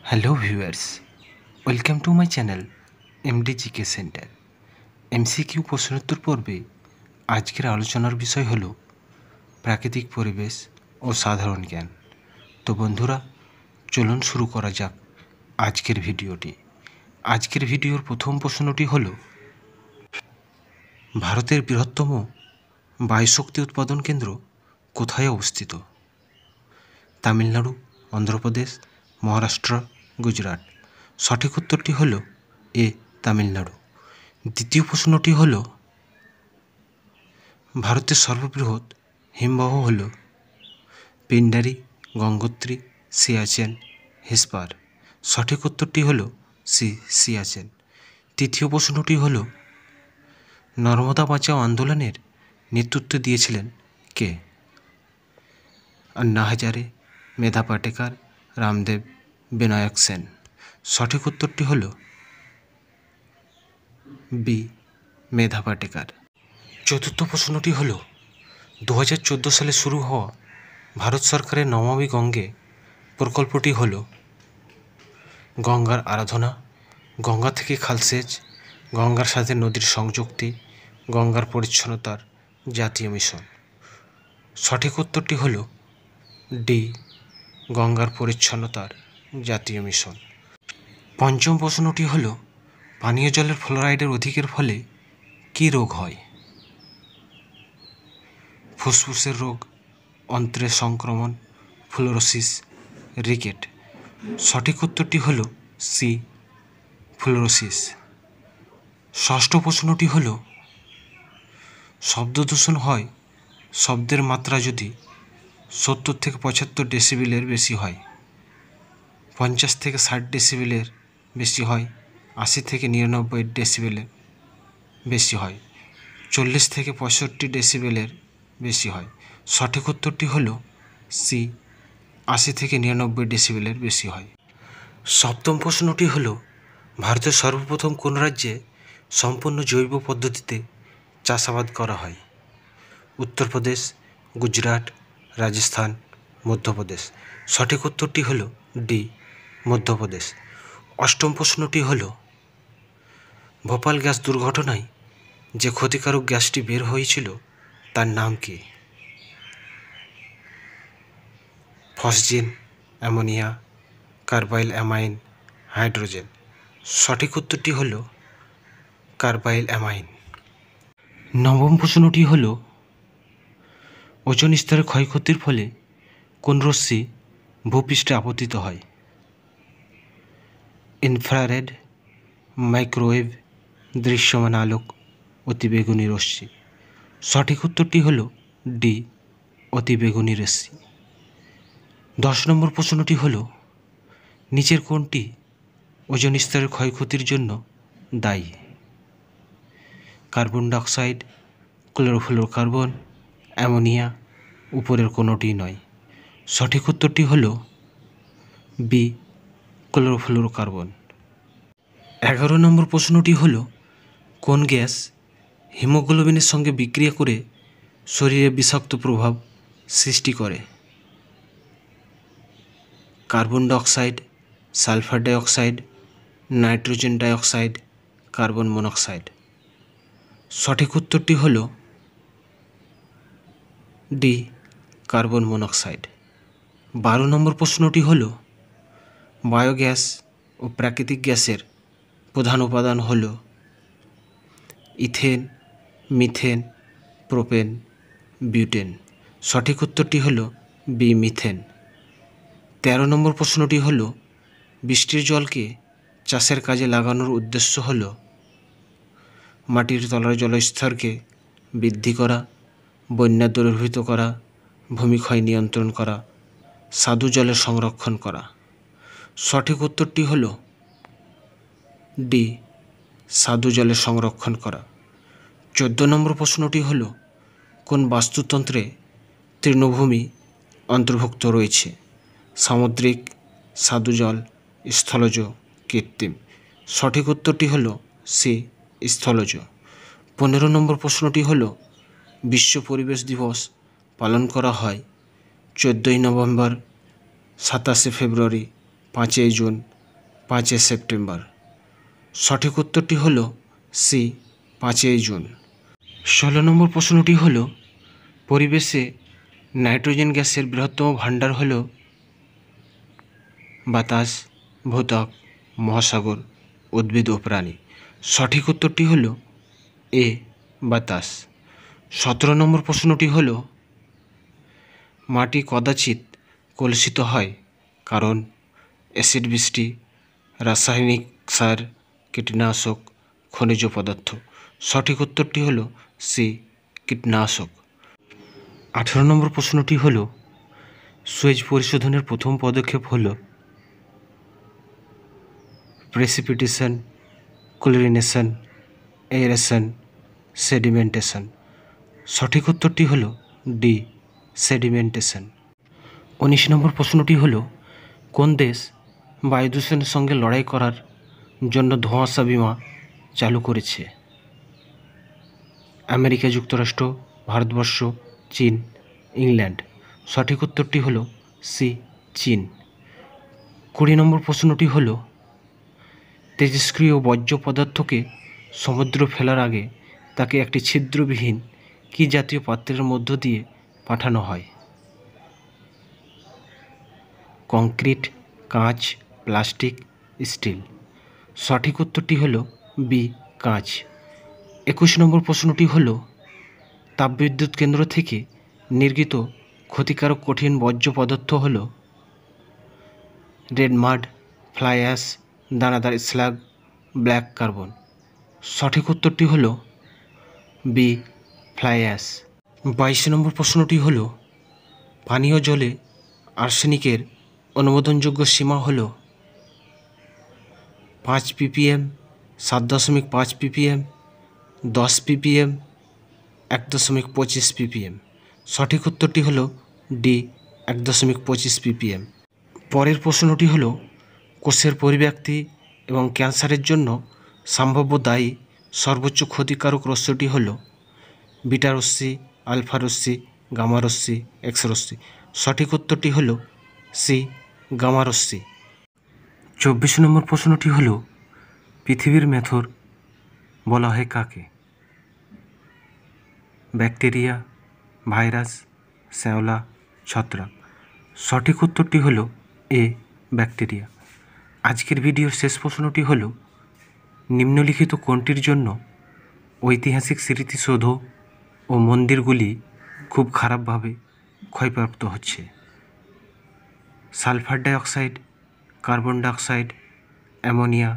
Hello viewers, welcome to my channel MD GK centre. MCQ প্রশ্নোত্তর পর্বে আজকের আলোচনার বিষয় হলো প্রাকৃতিক পরিবেশ ও সাধারণ জ্ঞান। তো বন্ধুরা, চলুন শুরু করা যাক আজকের ভিডিওটি। আজকের ভিডিওর প্রথম প্রশ্নটি হলো, ভারতের বৃহত্তম বায়ুশক্তি উৎপাদন কেন্দ্র কোথায় অবস্থিত? তামিলনাড়ু, অন্ধ্রপ্রদেশ, মহারাষ্ট্র, গুজরাট। সঠিক উত্তরটি হল এ, তামিলনাড়ু। দ্বিতীয় প্রশ্নটি হল, ভারতের সর্ববৃহৎ হিমবাহ হল পিন্ডারি, গঙ্গোত্রী, সিয়াচেন, হেসপার। সঠিক উত্তরটি হল সি, সিয়াচেন। তৃতীয় প্রশ্নটি হল, নর্মদা বাঁচাও আন্দোলনের নেতৃত্ব দিয়েছিলেন কে? আন্না হাজারে, মেধা পাটেকার, রামদেব, বিনায়ক সেন। সঠিক উত্তরটি হল বি, মেধা পাটেকার। চতুর্থ প্রশ্নটি হল, 2014 সালে শুরু হওয়া ভারত সরকারের নমামি গঙ্গে প্রকল্পটি হল গঙ্গার আরাধনা, গঙ্গা থেকে খালসেচ, গঙ্গার সাথে নদীর সংযুক্তি, গঙ্গার পরিচ্ছন্নতার জাতীয় মিশন। সঠিক উত্তরটি হল ডি, গঙ্গার পরিচ্ছন্নতার জাতীয় মিশন। পঞ্চম প্রশ্নটি হল, পানীয় জলের ফ্লোরাইডের অধিকের ফলে কী রোগ হয়? ফুসফুসের রোগ, অন্ত্রের সংক্রমণ, ফ্লোরোসিস, রিকেট। সঠিক উত্তরটি হল সি, ফ্লোরোসিস। ষষ্ঠ প্রশ্নটি হল, শব্দ দূষণ হয় শব্দের মাত্রা যদি 70 থেকে 75 ডেসিবেলের বেশি হয়, 50 থেকে 60 ডেসিবেলের বেশি হয়, 80 থেকে 99 ডেসিবেলের বেশি হয়, 40 থেকে 65 ডেসিবেলের বেশি হয়। সঠিক উত্তরটি হল সি, 80 থেকে 99 ডেসিবেলের বেশি হয়। সপ্তম প্রশ্নটি হল, ভারতের সর্বপ্রথম কোন রাজ্যে সম্পূর্ণ জৈব পদ্ধতিতে চাষাবাদ করা হয়? উত্তরপ্রদেশ, গুজরাট, রাজস্থান, মধ্যপ্রদেশ। সঠিক উত্তরটি হল ডি, মধ্যপ্রদেশ। অষ্টম প্রশ্নটি হল, ভোপাল গ্যাস দুর্ঘটনায় যে ক্ষতিকারক গ্যাসটি বের হয়েছিল তার নাম কি? Phosgene, ammonia, carbylamine, hydrogen. সঠিক উত্তরটি হল কার্বাইল অ্যামাইন। নবম প্রশ্নটি হল, ওজোন স্তরের ক্ষয়ক্ষতির ফলে কোন রশ্মি ভূপৃষ্ঠে আপতিত হয়? ইনফ্রারেড, মাইক্রোওয়েভ, দৃশ্যমান আলোক, অতিবেগুনি রশ্মি। সঠিক উত্তরটি হল ডি, অতিবেগুনি রশ্মি। 10 নম্বর প্রশ্নটি হল, নিচের কোনটি ওজোন স্তরের ক্ষয়ক্ষতির জন্য দায়ী? কার্বন ডাইঅক্সাইড, ক্লোরোফ্লোরোকার্বন, অ্যামোনিয়া, উপরের কোনোটি নয়। সঠিক উত্তরটি হল বি, ক্লোরোফ্লোরোকার্বন। 11 নম্বর প্রশ্নটি হল, কোন গ্যাস হিমোগ্লোবিনের সঙ্গে বিক্রিয়া করে শরীরে বিষাক্ত প্রভাব সৃষ্টি করে? Carbon dioxide, sulphur dioxide, nitrogen dioxide, carbon monoxide. সঠিক উত্তরটি হল ডি, কার্বন মনোক্সাইড। 12 নম্বর প্রশ্নটি হল, বায়োগ্যাস ও প্রাকৃতিক গ্যাসের প্রধান উপাদান হল ইথেন, মিথেন, প্রোপেন, বিউটেন। সঠিক উত্তরটি হল বি, মিথেন। 13 নম্বর প্রশ্নটি হল, বৃষ্টির জলকে চাষের কাজে লাগানোর উদ্দেশ্য হল মাটির তলার জলস্তরকে বৃদ্ধি করা, বন্যা দূরীভূত করা, ভূমিক্ষয় নিয়ন্ত্রণ করা, স্বাদু জলের সংরক্ষণ করা। সঠিক উত্তরটি হল ডি, স্বাদু জলের সংরক্ষণ করা। 14 নম্বর প্রশ্নটি হল, কোন বাস্তুতন্ত্রে তৃণভূমি অন্তর্ভুক্ত রয়েছে? সামুদ্রিক, স্বাদু জল, স্থলজ, কৃত্রিম। সঠিক উত্তরটি হল সি, স্থলজ। 15 নম্বর প্রশ্নটি হল, বিশ্ব পরিবেশ দিবস পালন করা হয় 14 নভেম্বর, 27 ফেব্রুয়ারি, 5 জুন, 5 সেপ্টেম্বর। সঠিক উত্তরটি হল সি 5 জুন। 16 নম্বর প্রশ্নটি হল পরিবেশে নাইট্রোজেন গ্যাসের বৃহত্তম ভাণ্ডার হল বাতাস, ভূত্বক, মহাসাগর, উদ্ভিদ ও প্রাণী। সঠিক উত্তরটি হল এ বাতাস। 17 নম্বর প্রশ্নটি হল মাটি কদাচিৎ কলুষিত হয় কারণ অ্যাসিড বৃষ্টি, রাসায়নিক সার, কীটনাশক, খনিজ পদার্থ। সঠিক উত্তরটি হল সি কীটনাশক। 18 নম্বর প্রশ্নটি হল সুয়েজ পরিশোধনের প্রথম পদক্ষেপ হল প্রেসিপিটেশন, ক্লোরিনেশন, এরেশন, সেডিমেন্টেশন। সঠিক উত্তরটি হল ডি সেডিমেন্টেশন। 19 নম্বর প্রশ্নটি হল কোন দেশ বায়ু দূষণের সঙ্গে লড়াই করার জন্য ধোঁয়াশা বিমা চালু করেছে? আমেরিকা যুক্তরাষ্ট্র, ভারতবর্ষ, চীন, ইংল্যান্ড। সঠিক উত্তরটি হল সি চীন। 20 নম্বর প্রশ্নটি হল তেজস্ক্রিয় বর্জ্য পদার্থকে সমুদ্র ফেলার আগে তাকে একটি ছিদ্রবিহীন কী জাতীয় পাত্রের মধ্য দিয়ে পাঠানো হয়? কংক্রিট, কাঁচ, প্লাস্টিক, স্টিল। সঠিক উত্তরটি হল বি কাঁচ। 21 নম্বর প্রশ্নটি হল তাপবিদ্যুৎ কেন্দ্র থেকে নির্গত ক্ষতিকারক কঠিন বর্জ্য পদার্থ হল রেড মাড, ফ্লাই অ্যাশ, দানাদার স্ল্যাগ, ব্ল্যাক কার্বন। সঠিক উত্তরটি হল বি ফ্লাই অ্যাশ। 22 নম্বর প্রশ্নটি হল পানীয় জলে আর্সেনিকের অনুমোদনযোগ্য সীমা হল 5 ppm, 7.5 ppm, 10 ppm, 1.25 ppm। সঠিক উত্তরটি হল ডি 1.25 ppm। পরের প্রশ্নটি হল কোষের পরিব্যক্তি এবং ক্যান্সারের জন্য সম্ভাব্য দায়ী সর্বোচ্চ ক্ষতিকারক রশ্মিটি হল বিটা রশ্মি, আলফা রশ্মি, গামা রশ্মি, এক্স রশ্মি। সঠিক উত্তরটি হল সি গামা রশ্মি। 24 নম্বর প্রশ্নটি হল পৃথিবীর মেথর বলা হয় কাকে? ব্যাকটেরিয়া, ভাইরাস, শ্যাওলা, ছত্রাক। সঠিক উত্তরটি হল এ ব্যাকটেরিয়া। আজকের ভিডিওর শেষ প্রশ্নটি হল নিম্নলিখিত কোনটির জন্য ঐতিহাসিক স্মৃতিসৌধ ও মন্দিরগুলি খুব খারাপভাবে ক্ষয়প্রাপ্ত হচ্ছে? Sulphur dioxide, carbon dioxide, ammonia,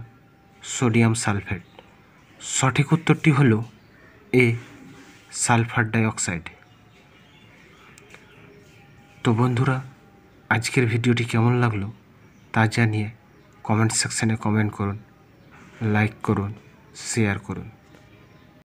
sodium sulphate. সঠিক উত্তরটি হল এ সালফার ডাইঅক্সাইড। তো বন্ধুরা, আজকের ভিডিওটি কেমন লাগলো তা জানিয়ে কমেন্ট সেকশানে কমেন্ট করুন, লাইক করুন, শেয়ার করুন।